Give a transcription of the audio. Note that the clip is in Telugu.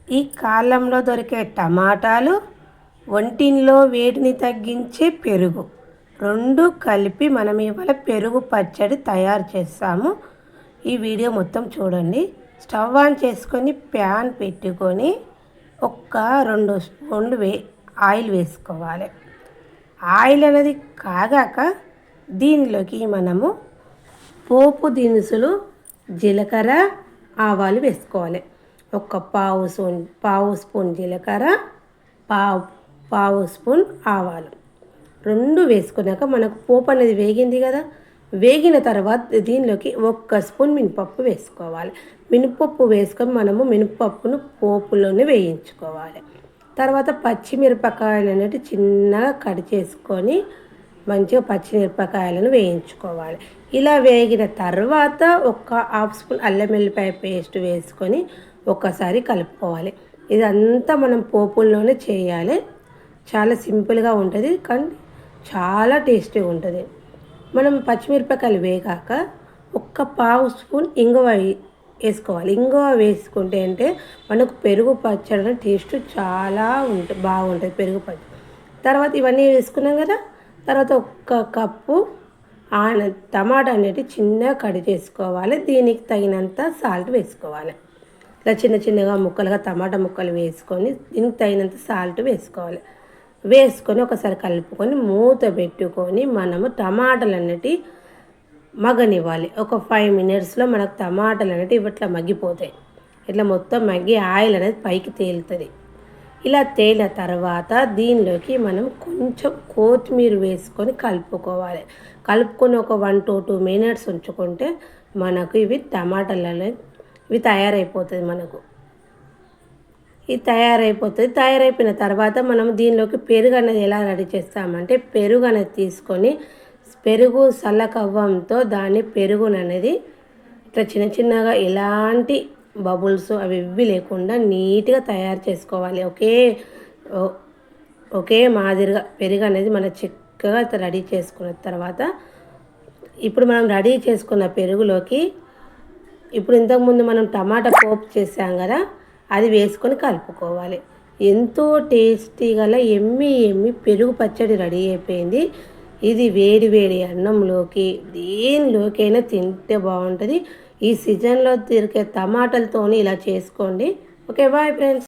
ఈ కాలంలో దొరికే టమాటాలు, వంటింట్లో వేడిని తగ్గించే పెరుగు రెండు కలిపి మనం ఇవాళ పెరుగు పచ్చడి తయారు చేస్తాము. ఈ వీడియో మొత్తం చూడండి. స్టవ్ ఆన్ చేసుకొని ప్యాన్ పెట్టుకొని ఒక 2 స్పూన్లు ఆయిల్ వేసుకోవాలి. ఆయిల్ అనేది కాగాక దీనిలోకి మనము పోపు దినుసులు, జీలకర్ర, ఆవాలు వేసుకోవాలి. ఒక పావు స్పూన్ జీలకర్ర, పావు స్పూన్ ఆవాలు రెండు వేసుకున్నాక మనకు పోపు అనేది వేగింది కదా. వేగిన తర్వాత దీనిలోకి 1 స్పూన్ మినపప్పు వేసుకోవాలి. మినపప్పు వేసుకొని మనము మినపప్పును పోపులోనే వేయించుకోవాలి. తర్వాత పచ్చిమిరపకాయలు అనేవి చిన్నగా కట్ చేసుకొని మంచిగా పచ్చిమిరపకాయలను వేయించుకోవాలి. ఇలా వేగిన తర్వాత ఒక హాఫ్ స్పూన్ అల్లం వెల్లిపాయ పేస్ట్ వేసుకొని ఒకసారి కలుపుకోవాలి. ఇదంతా మనం పోపుల్లోనే చేయాలి. చాలా సింపుల్గా ఉంటుంది కానీ చాలా టేస్టీగా ఉంటుంది. మనం పచ్చిమిరపకాయలు వేగాక ఒక పావు స్పూన్ ఇంగువ వేసుకోవాలి. ఇంగువ వేసుకుంటే అంటే మనకు పెరుగు పచ్చడి టేస్ట్ చాలా బాగుంటుంది పెరుగు పచ్చడి. తర్వాత ఇవన్నీ వేసుకున్నాం కదా. తర్వాత 1 కప్పు టమాటా అనేది చిన్నగా కట్ చేసుకోవాలి. దీనికి తగినంత సాల్ట్ వేసుకోవాలి. ఇలా చిన్నగా ముక్కలుగా టమాటా ముక్కలు వేసుకొని దీనికి తగినంత సాల్ట్ వేసుకోవాలి. వేసుకొని ఒకసారి కలుపుకొని మూత పెట్టుకొని మనము టమాటాలు అనేటివి మగ్గనివ్వాలి. ఒక 5 మినిట్స్లో మనకు టమాటాలు అనేటివి ఇట్లా మగ్గిపోతాయి. ఇట్లా మొత్తం మగ్గి ఆయిల్ అనేది పైకి తేలుతుంది. ఇలా తేలిన తర్వాత దీనిలోకి మనం కొంచెం కొత్తిమీర వేసుకొని కలుపుకోవాలి. కలుపుకొని ఒక 1 to 2 మినిట్స్ ఉంచుకుంటే మనకు ఇవి టమాటాలు ఇవి తయారైపోతుంది. మనకు ఇది తయారైపోయిన తర్వాత మనం దీనిలోకి పెరుగు అనేది ఎలా రెడీ చేస్తామంటే పెరుగు అనేది తీసుకొని పెరుగు సల్లకవ్వంతో దాన్ని పెరుగుననేది ఇట్లా చిన్నగా ఎలాంటి బబుల్స్ అవి ఇవి లేకుండా నీట్గా తయారు చేసుకోవాలి. ఒకే మాదిరిగా పెరుగు అనేది మనం చిక్కగా రెడీ చేసుకున్న తర్వాత ఇప్పుడు మనం రెడీ చేసుకున్న పెరుగులోకి ఇప్పుడు ఇంతకుముందు మనం టమాటా పోపు చేసాం కదా అది వేసుకొని కలుపుకోవాలి. ఎంతో టేస్టీ గల ఎమ్మి పెరుగు పచ్చడి రెడీ అయిపోయింది. ఇది వేడి అన్నంలోకి దేనిలోకైనా తింటే బాగుంటుంది. ఈ సీజన్లో దొరికే టమాటాలతోని ఇలా చేసుకోండి. Okay, bye friends.